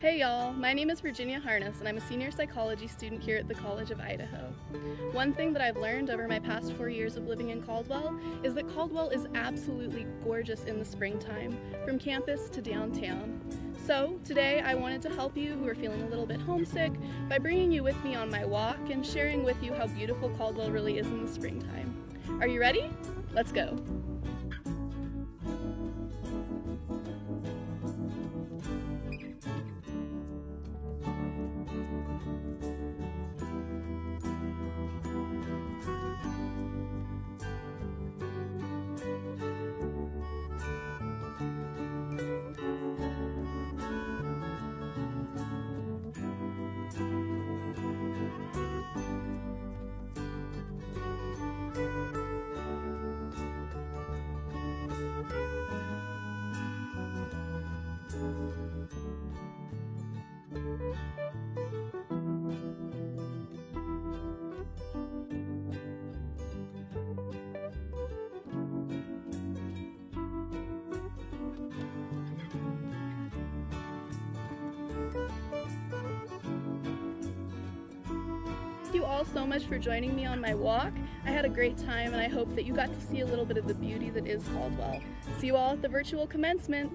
Hey y'all, my name is Virginia Harness and I'm a senior psychology student here at the College of Idaho. One thing that I've learned over my past 4 years of living in Caldwell is that Caldwell is absolutely gorgeous in the springtime, from campus to downtown. So today I wanted to help you who are feeling a little bit homesick by bringing you with me on my walk and sharing with you how beautiful Caldwell really is in the springtime. Are you ready? Let's go! Thank you all so much for joining me on my walk. I had a great time and I hope that you got to see a little bit of the beauty that is Caldwell. See you all at the virtual commencement.